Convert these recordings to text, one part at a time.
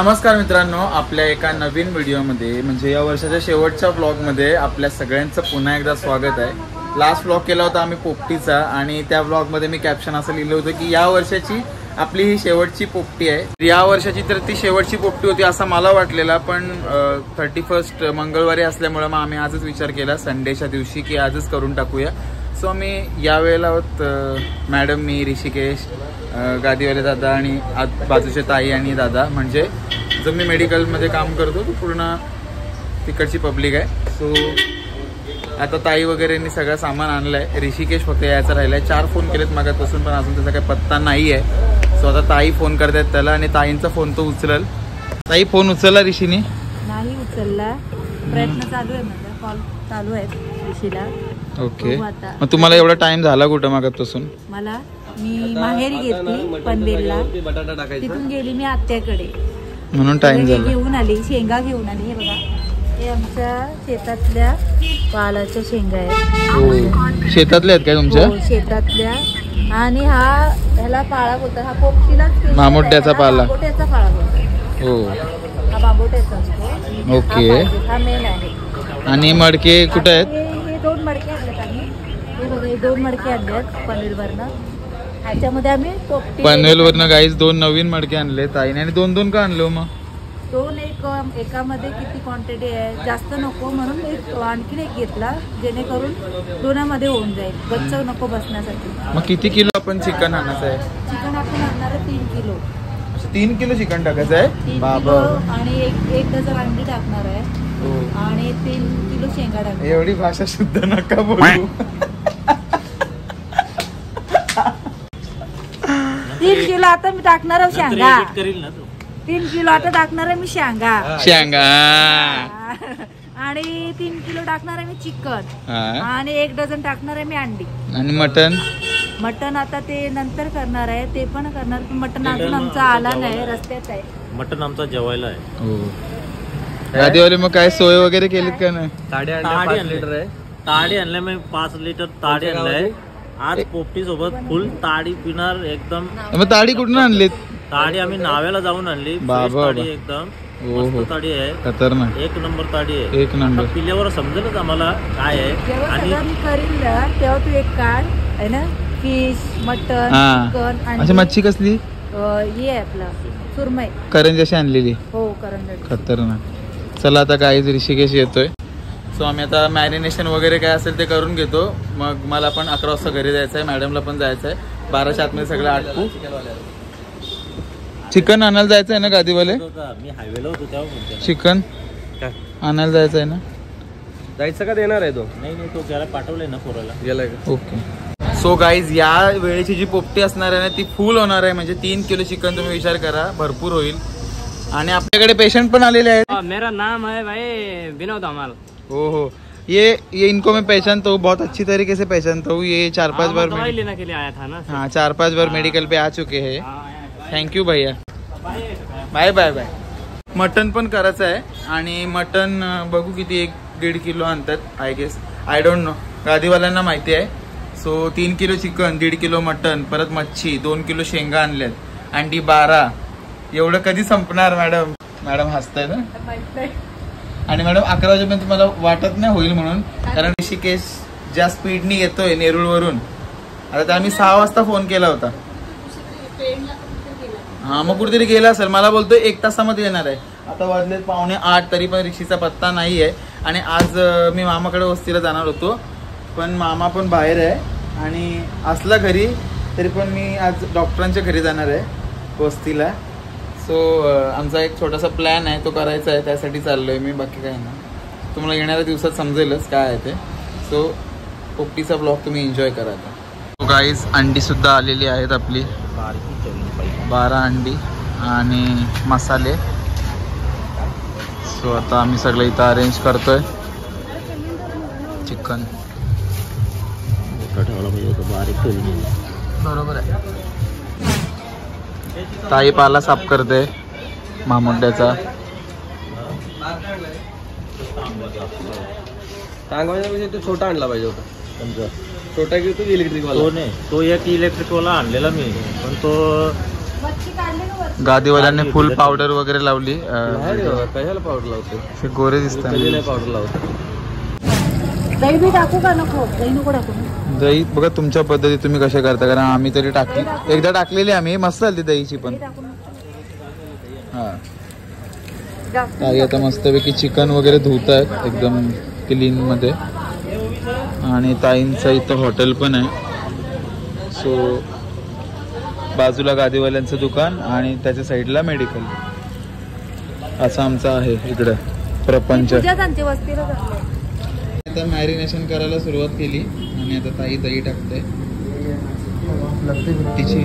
नमस्कार मित्रांनो, आपल्या एका नवीन व्हिडिओमध्ये म्हणजे या वर्षाच्या शेवटच्या व्लॉगमध्ये आपल्या सगळ्यांचं पुन्हा एकदा स्वागत आहे। लास्ट व्लॉग केला होता आम्ही पोपटीचा आणि त्या व्लॉगमध्ये मी कॅप्शन असं लिहिलं होतं की या वर्षाची आपली ही शेवटची पोपटी आहे। या वर्षाची तर ती शेवटची पोपटी होती असं मला वाटलेला, पण 31 मंगळवारी असल्यामुळे मग आम्ही आजच विचार केला संडेच्या दिवशी की आजच करून टाकूया। सो आम्ही यावेळेला मॅडम, मी, ऋषिकेश, गादीवाले दादा आणि बाजूचे ताई आणि दादा, म्हणजे जो मी मेडिकलमध्ये काम करतो तो पूर्ण तिकडची पब्लिक आहे। सो आता ताई वगैरेंनी सगळं सामान आणलंय। ऋषिकेश फक्त यायचं राहिलंय। 4 फोन केलेत मागापासून पण अजून त्याचा काही पत्ता नाही आहे। सो आता ताई फोन करतायत त्याला आणि ताईंचा फोन तो उचलल। ताई फोन उचलला ऋषीने? नाही उचलला, प्रयत्न चालू आहे, माझा कॉल चालू आहे ऋषीला। ओके, मग तुम्हाला एवढा टाइम झाला कुठं मागापासून? मी माहेरी घेतली पनवेलला, तिथून गेली मी आत्याकडे, म्हणून टाइम झाला। घेऊन आली, शेंगा घेऊन आली। हे बघा, हे आमच्या शेतातल्या पालाच्या शेंगा आहेत। शेतातल्या आहेत काय तुमच्या? शेतातल्या। आणि ह्याला पाळा बोलतात, हा पोपटीलाच मामोट्याचा पाला, बांबोट्याचा पाळा बोलतात। हो, हा बांबोट्याचा असतो। ओके, हा मेन आहे। आणि मडके कुठे आहेत? हे 2 मडके आणलेत आम्ही। हे बघा, हे 2 मडके आणलेत पनवेलवरनं। ह्याच्यामध्ये आम्ही पोपटी पनवेलवरनं गाईस 2 नवीन मडके आणले ताईने। आणि 2 का आणले मग? 2 एकामध्ये किती क्वांटिटी आहे, जास्त नको म्हणून आणखीन एक घेतला, जेणेकरून 2मध्ये होऊन जाईल, गच्च नको बसण्यासाठी। मग किती किलो आपण चिकन आणायचं आहे? चिकन आपण आणणार आहे 3 किलो। 3 किलो चिकन टाकायचं आहे? 3 किलो आणि एक डझन अंडी टाकणार आहे आणि 3 किलो शेंगा टाकणार। एवढी भाषा शुद्ध नका बोलू। 3 किलो आता मी टाकणार आहे शेंगा। 3 किलो आता टाकणार आहे मी शेंगा आणि 3 किलो टाकणार आहे मी चिकन आणि 1 डझन टाकणार आहे मी अंडी। आणि मटन आता ते नंतर करणार आहे, ते पण करणार, पण मटन अजून आमचा आला नाही, रस्त्यात आहे मटन आमचा जेवायला आहे। गादीवाले मग काय सोय वगैरे केलीत का नाही? ताडी आणले मी 5 लिटर ताडी आणलाय आज पोपटी सोबत, फुल ताडी पिणार एकदम। मग ताडी कुठून आणलीत? ताडी आम्ही नाव्याला जाऊन आणली, ताडी एकदम मस्त ताडी आहे, खतरनाक, 1 नंबर ताडी आहे, 1 नंबर। पिल्यावर समजेलच आम्हाला काय आहे। आणि मी करीन तेव्हा तू एक काढ आहे ना, फिश, मटन, चिकन आणि मच्छी कसली? हे आहे आपला सुरमई, करंजाशी आणलेली। हो, करंजाची, खतरनाक। चला आता गाईज ऋषिकेश येतोय। सो आम्ही आता मॅरिनेशन वगैरे काय असेल ते करून घेतो, मग मला पण 11 वाजता घरी जायचं आहे, मॅडमला पण जायचं आहे, 12च्या आतमध्ये सगळं आटपू। चिकन आणायला जायचं आहे ना गादीवाले? मी हायवेला होतो तेव्हा चिकन आणायला जायचं आहे ना? जायचं का देणार आहे तो? नाही, तो घ्यायला पाठवलंय ना, पोराला गेलाय का? ओके। सो गाईज या वेळेची जी पोपटी असणार आहे ना ती फुल होणार आहे, म्हणजे 3 किलो चिकन तुम्ही विचार करा, भरपूर होईल। आणि आपल्याकडे पेशंट पण आलेले आहेत। मेरा नाम है भाई विनोद अमाल। हो, ये इनको मैं पहचानता हूँ, बहुत अच्छी तरीके से पहचानता हूँ। ये 4-5 बार दवाई लेने के लिए आया था ना। हाँ, 4-5 बार मेडिकल पे आ चुके हैं। थैंक यू भैया, बाय बाय बाय। मटन पण करायचं आहे आणि मटन बघू किती, 1-1.5 किलो आणतात I guess, I don't know, गादीवाल्यांना माहिती आहे। So 3 kilo chicken, 1.5 kilo mutton, परत मच्छी, 2 किलो शेंगा आणल्यात, अंडी 12। एवढं कधी संपणार मॅडम? मॅडम हसताय ना? आणि मॅडम 11 वाजेपर्यंत मला वाटत नाही होईल म्हणून, कारण ऋषिकेश ज्या स्पीडनी येतोय नेरूळवरून, आता तर आम्ही 6 वाजता फोन केला होता। हा, मग कुठेतरी गेला असेल, मला बोलतोय 1 तासामध्ये येणार आहे। आता वाजलेत 7:45, तरी पण ऋषीचा पत्ता नाही आहे। आणि आज मी मामाकडे वस्तीला जाणार होतो, पण मामा पण बाहेर आहे आणि असला घरी तरी पण मी आज डॉक्टरांच्या घरी जाणार आहे वस्तीला। सो आमचा एक छोटासा प्लॅन आहे, तो करायचा आहे, त्यासाठी चाललोय मी, बाकी काय ना, तुम्हाला येणाऱ्या दिवसात समजेलच काय आहे ते। सो पोपटीचा ब्लॉग तुम्ही एन्जॉय करा आता। सो गाईज अंडी सुद्धा आलेली आहेत आपली, 12 अंडी आणि मसाले। सो आता आम्ही सगळं इथं अरेंज करतोय। चिकन बरोबर आहे। ताई पाला साफ करते मामोड्याचा। तो छोटा आणला पाहिजे होता, छोटा की तो इलेक्ट्रिक वाला? तो नाही, तो एक इलेक्ट्रिक वाला आणलेला मी, पण तो गादीवाल्यांनी फुल पावडर वगैरे लावली. कशाला पावडर लावते, गोरे दिसतात. पावडर लावते. दही बी टाकू का नको? दही नको टाकू. दही बघा तुमच्या पद्धती तुम्ही कशा करता, कारण आम्ही तरी टाकली एकदा टाकलेली आम्ही, मस्त झाली दहीची पण. हा ताई आता मस्तपैकी चिकन वगैरे धुतात एकदम क्लीन मध्ये. आणि ताईंचं इथं हॉटेल पण आहे. सो बाजूला गादीवाल्यांचं दुकान आणि त्याच्या साईडला मेडिकल, असं आमचं आहे इकडं प्रपंच. आता मॅरिनेशन करायला सुरुवात केली आणि आता ताई दही टाकते तिची.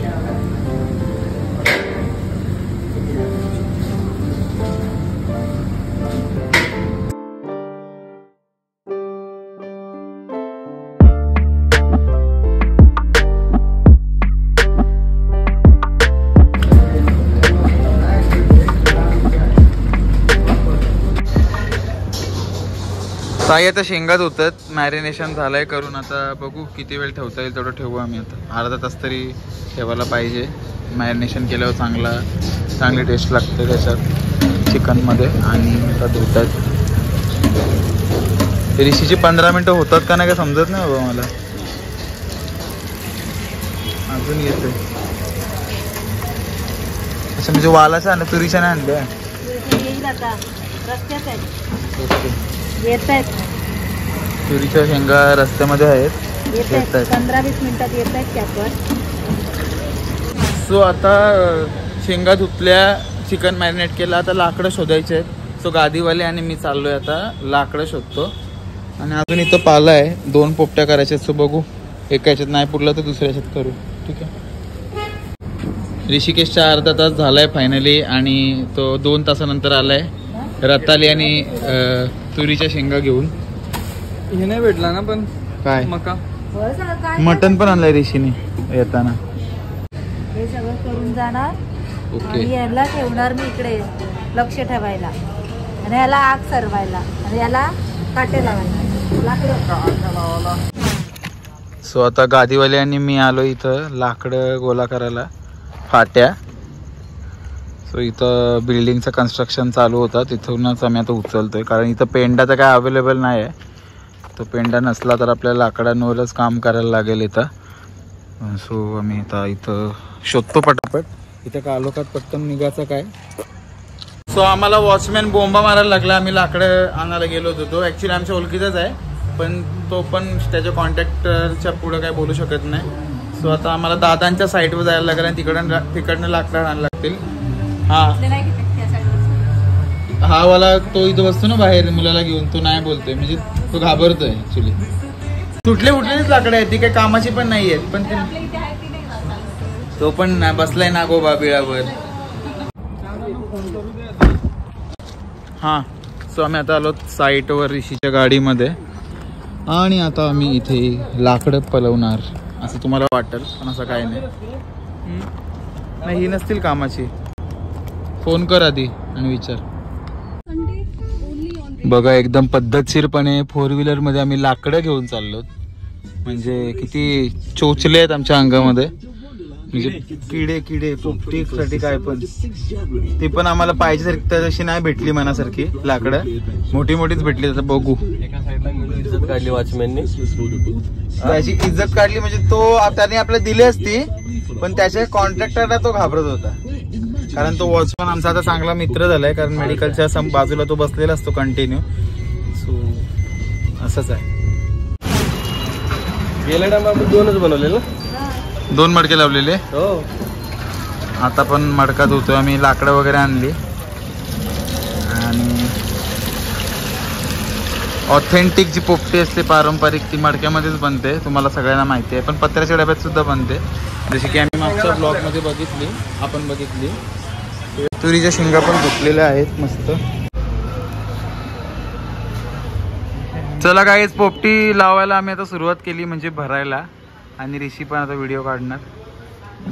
ताई आता शेंगात होतात. मॅरिनेशन झालंय करून, आता बघू किती वेळ ठेवता येईल तेवढं ठेवू आम्ही. आता अर्धा तास तरी ठेवायला पाहिजे. मॅरिनेशन केल्यावर चांगली टेस्ट लागते त्याच्यात चिकनमध्ये. आणि आता धुतात. ऋषीची 15 मिनटं होतात का नाही का समजत नाही बाबा मला. अजून येते असं म्हणजे वालाचं आणलं, तुरीच्या नाही आणलं. येत आहेत तुरीच्या शेंगा रस्त्यामध्ये आहेत, येत आहेत 15-20 मिनिटात येत आहेत कॅपवर. सो आता शेंगा धुतल्या, चिकन मॅरिनेट केलं, आता लाकडं शोधायचे आहेत. सो गादीवाले आणि मी चाललोय आता लाकडं शोधतो. आणि अजून इथं पाला आहे, 2 पोपट्या करायच्या. सो बघू एका याच्यात नाही पुरलं तर दुसऱ्या याच्यात करू. ठीक आहे. ऋषिकेशचा अर्धा तास झालाय फायनली आणि तो 2 तासानंतर आलाय रताली आणि तुरीच्या शेंगा घेऊन. हे नाही भेटला ना पण काय मका मटन पण आणलंय ऋषीने येताना. हे सगळं करून जाणार. ओके. आणि याला ठेवणार मी इकडे लक्ष ठेवायला आणि याला आग सरवायला आणि याला काटे लावायला. सो आता गादीवाले आणि मी आलो इथं लाकडं गोळा करायला, फाट्या. सो इथं बिल्डिंगचं कन्स्ट्रक्शन चालू होतं, तिथूनच आम्ही आता उचलतोय. कारण इथं पेंडा तर काय अवेलेबल नाही आहे. तो पेंडा नसला तर आपल्याला लाकडांवरच काम करायला लागेल इथं. सो आम्ही आता इथं शोधतो पटापट. इथं कालोखात पटकन निघायचं काय. सो आम्हाला वॉचमॅन बोंबा मारायला लागला. आम्ही लाकडं आणायला गेलो होतो. तो ॲक्च्युली आमच्या ओळखीचाच आहे, पण तो पण त्याच्या कॉन्ट्रॅक्टरच्या पुढं काय बोलू शकत नाही. सो आता आम्हाला दादांच्या साईडवर जायला लागेल आणि तिकडनं लाकडं आणायला लागतील. हा वाला तो इथं बसतो ना बाहेर मुलाला घेऊन, तो नाही बोलतोय, म्हणजे तो घाबरतोय ऍक्च्युली. कुठलेच लाकडं आहेत, ती काही कामाची पण नाही आहेत, पण तो पण बसलाय ना गोबा बिळावर. हा सो आम्ही आता आलो साईटवर ऋषीच्या गाडीमध्ये आणि आता आम्ही इथे लाकडं पलवणार असं तुम्हाला वाटेल, पण असं काही नाही. ही नसतील कामाची. फोन कर आधी आणि विचार. बघा एकदम पद्धतशीरपणे 4 व्हीलर मध्ये आम्ही लाकडं घेऊन चाललो. म्हणजे किती चोचले आहेत आमच्या अंगामध्ये, म्हणजे किडे पोपटीसाठी काय पण. ती पण आम्हाला पाहिजे तशी नाही भेटली मनासारखी लाकडं, मोठीच भेटली. आता बघू. एका साईडला इज्जत काढली वॉचमॅननी, त्याची इज्जत काढली म्हणजे तो त्याने आपल्याला दिली असती, पण त्याच्या कॉन्ट्रॅक्टरला तो घाबरत होता. कारण तो वॉचमॅन आमचा आता चांगला मित्र झालाय, कारण मेडिकलच्या बाजूला तो बसलेला असतो कंटिन्यू. सो असंच आहे. गेल्या टाइम आपण 2च बनवलेलं, 2 मडके लावलेले. हो. आता पण मडका धुतोय आम्ही. लाकडं वगैरे आणली आणि ऑथेंटिक जी पोपटी असते पारंपरिक, ती मडक्यामध्येच बनते. तुम्हाला सगळ्यांना माहिती आहे, पण पत्र्याच्या डब्यात सुद्धा बनते. जशी की आम्ही मागच्या ब्लॉगमध्ये बघितली. तुरीच्या शेंगा पण धुतलेल्या आहेत मस्त. चला गाईज, पोपटी लावायला आम्ही आता सुरुवात केली, म्हणजे भरायला. आणि ऋषी पण आता व्हिडिओ काढणार,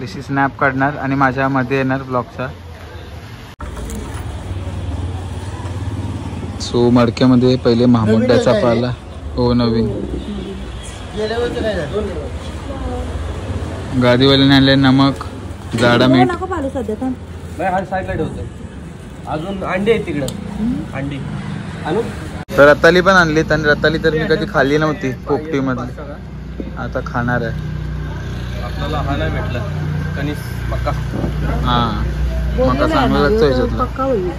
ऋषी स्नॅप काढणार आणि माझ्या मध्ये येणार ब्लॉगचा. सो मडक्यामध्ये पहिले महामुंड्याचा पाला. हो, नवीन. गादीवाल्याने आणले नमक, जाडा मीठ. हा साईडला ठेवतोय. अजून अंडी आहेत तिकडं, अंडी आणू. तर रताली पण आणली, आणि रताली तर मी कधी खाल्ली नव्हती पोपटी मध्ये, आता खाणार आहे. आपल्याला हा नाही भेटला कणीस मका. हा मका चांगला लागतो याच्यातला. पक्का होईल.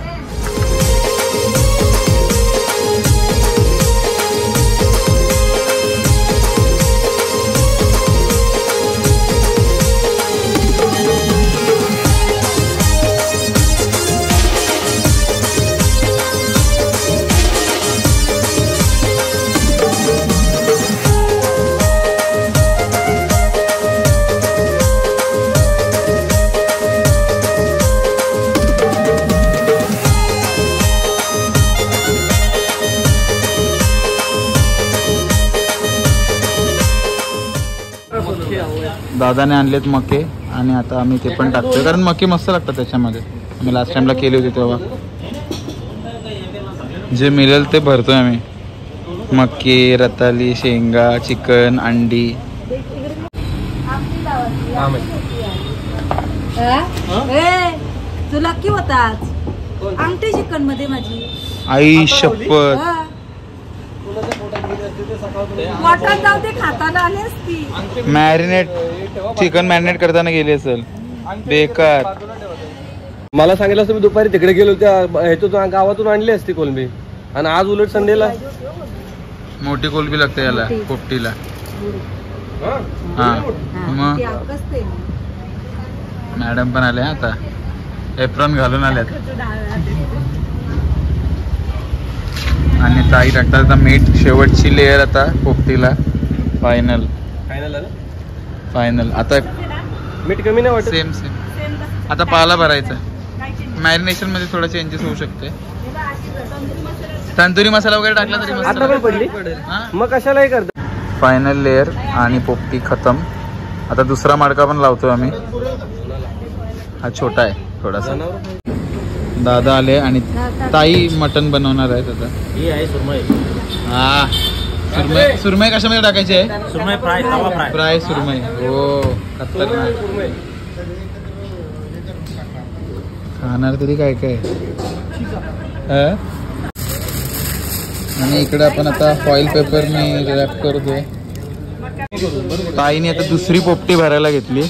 दादाने आणलेत मके, आणि आता आम्ही ते पण टाकतोय, कारण मके मस्त लागतात त्याच्यामध्ये. आम्ही लास्ट टाइमला केली होती तेव्हा. जे मिळेल ते भरतोय आम्ही. मके, रताली, शेंगा, चिकन, अंडी. तुला की होताच अंगठी चिकन मध्ये माझी आई शपथ. वाटण जाऊ दे, खाताना आली असती. मॅरिनेट चिकन मॅरिनेट करताना गेली असेल. बेकार. मला सांगितलं असतं मी दुपारी तिकडे गेलो, त्या ह्याच्यातून गावातून आणली असती कोलंबी, आणि आज उलट संडेला मोठी कोलबी लागते याला पोपटीला. हा मग मॅडम पण आले आता, एप्रॉन घालून आल्यात. आणि ताई टाकतात आता मीठ, शेवटची लेअर आता पोपटीला. फायनल आता मीठ कमी नाही वाटत. सेम आता पाला भरायचा. मॅरिनेशन मध्ये थोडा चेंजेस होऊ शकते. तंदुरी मसाला वगैरे टाकला तरी आता पण पडली, मग कशालाही करता. फायनल लेअर आणि पोपटी खतम. आता दुसरा मडका पण लावतोय आम्ही. हा छोटा आहे थोडासा. दादा आले आणि ताई मटन बनवणार आहेत आता. ही आहे सुरमई. हा सुरमई. सुरमई कशामध्ये टाकायची आहे? सुरमई फ्राय, तवा फ्राय. फ्राय सुरमई. हो खतरनाक. खाणार तरी काय काय. आणि इकडे आपण आता फॉईल पेपरने रॅप करतोय. ताईने आता दुसरी पोपटी भरायला घेतली,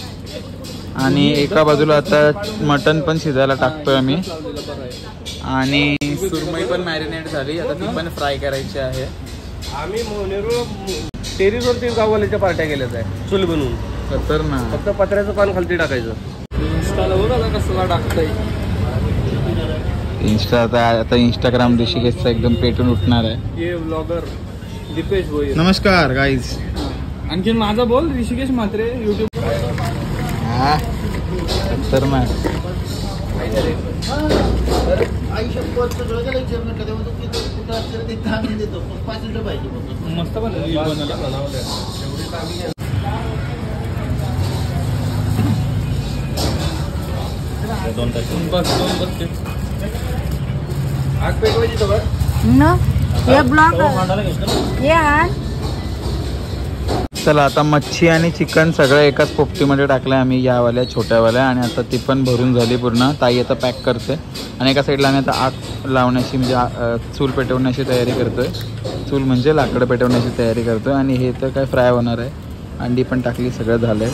आणि एका बाजूला आता मटन पण शिजायला टाकतोय आम्ही. आणि सुरमई पण मॅरिनेट झाली, आता ती पण फ्राय करायची आहे. आम्ही टेरिसवरती गाववाल्याच्या पार्ट्या केल्याच आहे, चूल बनवून. खतरनाक. फक्त पत्र्याचं पान खालती टाकायचं. इंस्टाला बघा कसला टाकताय. इंस्टा आता इंस्टाग्राम ऋषिकेशचा एकदम पेटून उठणार आहे. ये ब्लॉगर दीपेश भोईर. नमस्कार गाईज. आणखी माझा बोल ऋषिकेश म्हात्रे युट्यूब. हा खतरनाक. मस्त आग पेटवायची सगळं हे ब्लॉग हे आण. चला आता मच्छी आणि चिकन सगळं एकाच पोपटीमध्ये टाकलंय आम्ही, यावाल्या छोट्यावाल्या. आणि आता ती पण भरून झाली पूर्ण. ताई आता पॅक करते, आणि एका साईडला आम्ही आता आग लावण्याची म्हणजे चूल पेटवण्याची तयारी करतोय. चूल म्हणजे लाकडं पेटवण्याची तयारी करतोय. आणि हे तर काय फ्राय होणार आहे. अंडी पण टाकली, सगळं झालंय.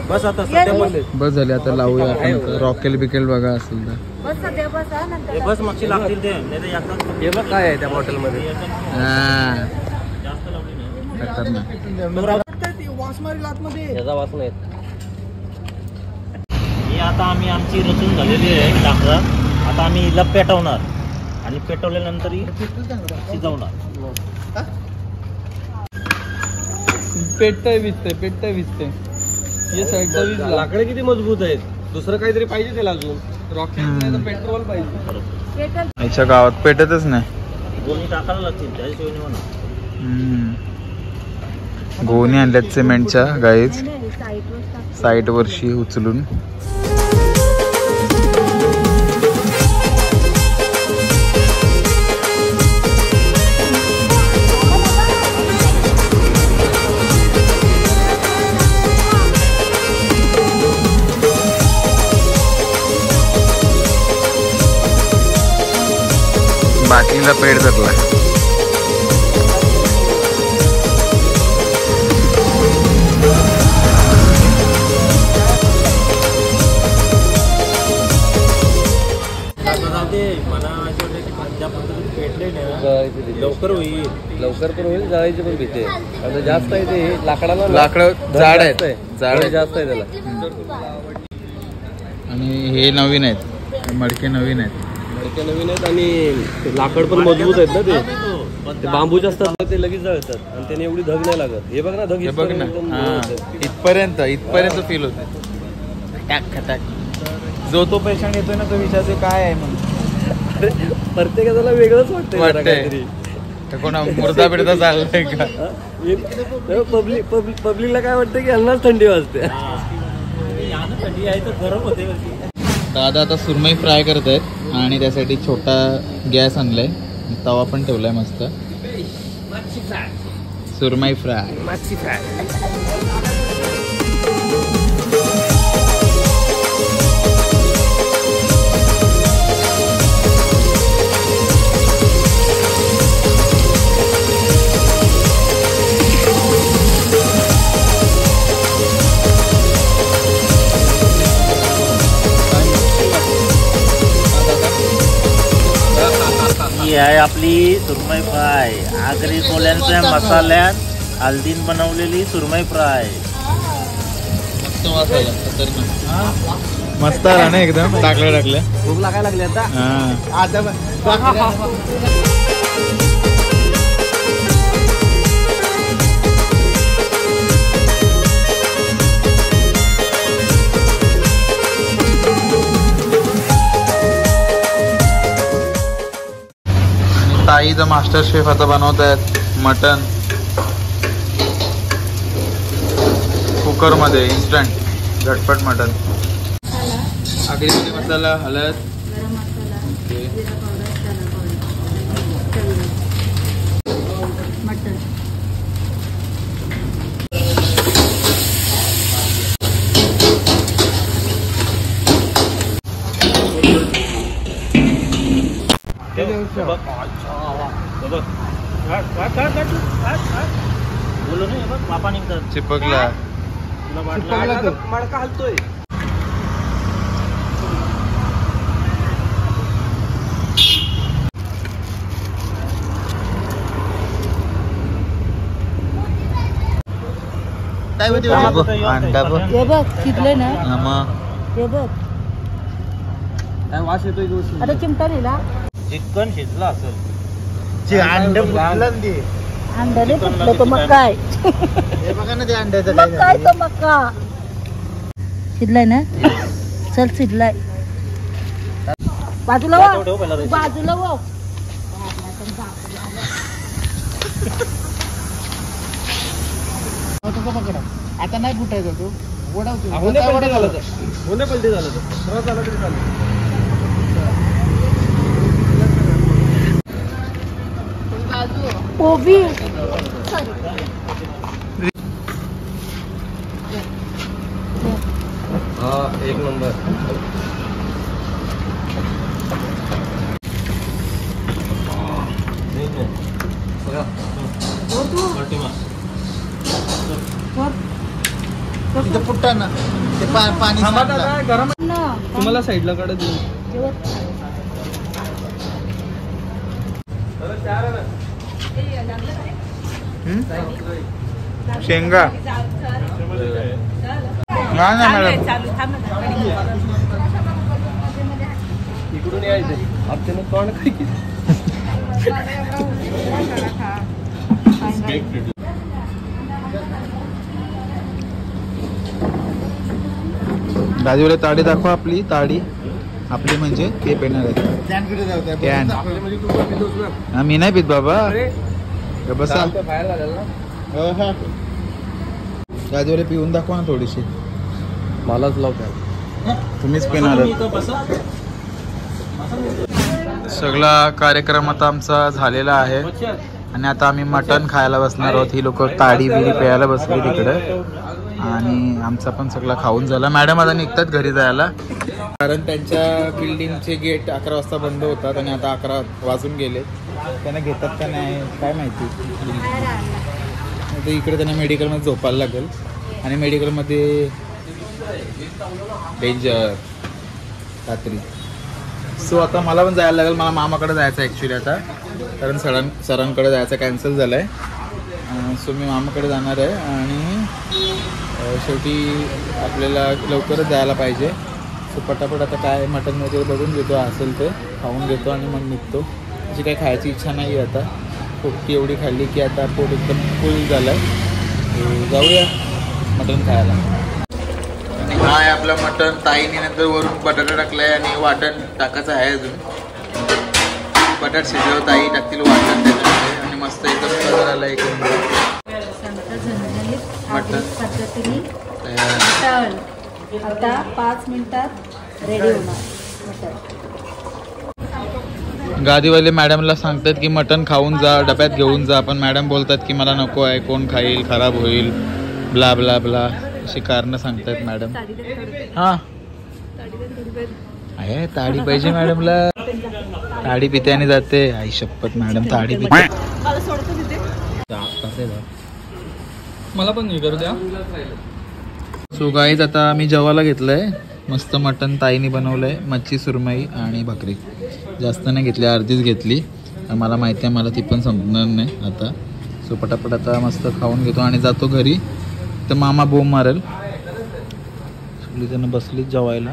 बस आता सध्या बोलले. बस झाले, आता लावूया आपण. रॉकेल बिकेल बघा असेल तर. बस सध्या बस हा, नंतर बस मच्छी लागतील ते, नाही तर याच्यात हे बघ काय आहे त्या बॉटलमध्ये. जास्त लावली नाही. खतरनाक. याचा वास नाही. ही आता आम्ही आमची रचून झालेली आहे डाकरा. आता आम्ही हिला पेटवणार आणि पेटवल्यानंतर ही शिजवणार. पेटतंय विजतंय हे साईडचा वीज लाकडं किती मजबूत आहेत. दुसरं काहीतरी पाहिजे त्याला अजून. रॉकेट नाही तर पेट्रोल पाहिजे. याच्या गावात पेटतच नाही. गोणी टाकायला लागतील त्याशिवाय नाही होणार. गोणी आणल्यात सिमेंटच्या गाईज साईट वरशी उचलून. बाटलीला पेट धरला. लवकर होईल. लवकर पण होईल. जाळायची पण भीती आहे. आता जास्त आहे ते लाकडाला. लाकडं जाड आहेत. जाड जास्त आहे त्याला. आणि हे नवीन आहेत. मडके नवीन आहेत. मडके नवीन आहेत आणि लाकड पण मजबूत आहेत ना. ते बांबूचे असतात ते लगेच जळतात आणि त्याने एवढी धग नाही लागत. हे बघ ना धग. हे बघ ना इथपर्यंत फिल होते. जो तो पेशंट येतोय ना तो विचारतो काय आहे म्हणून. प्रत्येकाला वेगळंच वाटतंय. कोणा मुर्दा बिडदा चाललाय का. पब्लिकला काय वाटतं की यांनाच थंडी वाजते. थंडी आहे तर गरम होते. दादा आता सुरमई फ्राय करत आहेत आणि त्यासाठी छोटा गॅस आणलाय. तवा पण ठेवलाय मस्त. सुरमई फ्राय. ही आहे आपली सुरमई फ्राय. आगरी कोल्यांच्या मसाल्यात हळदीन बनवलेली सुरमई फ्राय. मस्त आला ना एकदम. टाकल्या भूक लागायला लागली आता. ताईचा मास्टर शेफ आता बनवत आहेत मटन कुकर मध्ये. इन्स्टंट झटपट मटन. आगरी मसाला, हळद, गरम मसाला, ओके, जिरा पावडर, धना पावडर, मटन. बोलो नाही बघ पापा निघतात. चिपकला. मडका हलतोय. अंडा बघ. हे बघ शिजले ना. मग हे बघ काय वास येतोय की उशी? आता चिमटा लिहिला. चिकन शिजलं असेल. अंड्याने फुटलं तर मग काय. मग काय तर मक्का शिजलाय ना. चल शिजलाय. बाजूला वा. बाजूला वा. आता नाही फुटायचा तो. होणे पलटी झालं तर सरळ झालं तरी चालेल. कोबी हा एक नंबर. तिथं फुटता ना ते पाणी गरम तुम्हाला साईडला काढत देऊ. शेंगा नाही मॅडम. इकडून यायचे आपल्याला तोंड काय गादीवाले ताडी दाखवा आपली ताडी आपली म्हणजे ते पेणार आहे कॅन मी नाही पित बाबा बसा गादीवाले पिऊन दाखवा ना थोडीशी मलाच लावतात तुम्हीच पिणार सगळा कार्यक्रम आता आमचा झालेला आहे आणि आता आम्ही मटण खायला बसणार आहोत. ही लोक ताडी बिडी प्यायला बसली तिकडे आणि आमचा पण सगळा खाऊन झाला. मॅडम आता निघतात घरी जायला कारण त्यांच्या बिल्डिंगचे गेट 11 वाजता बंद होतात आणि आता 11 वाजून गेले. त्यांना घेतात का नाही काय माहिती. तर इकडे त्यांना मेडिकलमध्ये झोपायला लागेल आणि मेडिकलमध्ये डेंजर रात्री. सो आता मला पण जायला लागेल. मला मामाकडे जायचं आहे ॲक्च्युली आता कारण सरांकडे जायचं कॅन्सल झालं आहे. सो मी मामाकडे जाणार आहे आणि शेवटी आपल्याला लवकरच जायला पाहिजे. सो पटापट आता काय मटण वगैरे बघून घेतो असेल ते खाऊन घेतो आणि मग निघतो. अशी काही खायची इच्छा नाही आहे आता. पोपटी एवढी खाल्ली की आता पोट एकदम फुल झालं आहे. जाऊया मटण खायला. हा आहे आपलं मटण. ताईने नंतर वरून बटाटा टाकला आहे आणि वाटण टाकायचं आहे अजून. बटाट शिजव ताई टाकतील वाटण त्याच्यामध्ये आणि मस्त एकदम कलर आला एक मटण आता 5 मिनिटात रेडी होणार. गादीवाले मॅडमला सांगतात की मटण खाऊन जा डब्यात घेऊन जा पण मॅडम बोलतात की मला नको आहे कोण खाईल खराब होईल ब्ला ब्ला ब्ला अशी कारणं सांगतात मॅडम. हां आहे ताडी पाहिजे मॅडमला. ताडी पित्याने जाते. आई शपथ मॅडम ताडी पिते. मला पण करू द्या. सो गाईज आता आम्ही जेवायला घेतलंय. मस्त मटण ताईने बनवलंय. मच्छी सुरमई आणि भाकरी जास्त नाही घेतली अर्धीच घेतली. मला माहिती आहे मला ती पण संपणार नाही आता. सो पटापट आता मस्त खाऊन घेतो आणि जातो घरी. तर मामा बोंब मारेल. सगळी जण बसलीच जेवायला.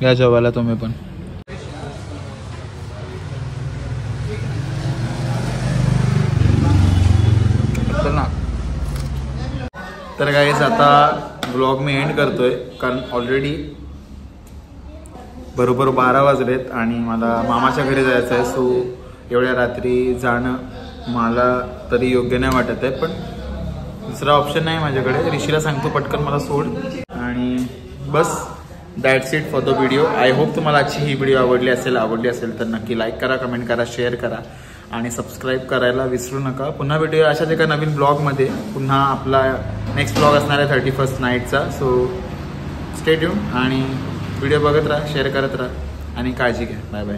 या जेवायला तुम्ही पण. तर गाईज आता ब्लॉग मी एंड करतोय कारण ऑलरेडी बरोबर 12 वाजलेत आणि मला मामाच्या घरी जायचं आहे. सो एवढ्या रात्री जाणं मला तरी योग्य नाही वाटत आहे पण दुसरा ऑप्शन नाही माझ्याकडे. ऋषीला सांगतो पटकन मला सोड आणि बस that's it for the video. I hope तुम्हाला आजची ही व्हिडिओ आवडली असेल तर नक्की लाईक करा कमेंट करा शेअर करा आणि सबस्क्राईब करायला विसरू नका. पुन्हा भेटूया अशाच एका नवीन ब्लॉगमध्ये. पुन्हा आपला नेक्स्ट ब्लॉग असणार आहे 31st नाईटचा. सो स्टे ट्यून आणि व्हिडिओ बघत राहा शेअर करत राहा आणि काळजी घ्या. Bye bye.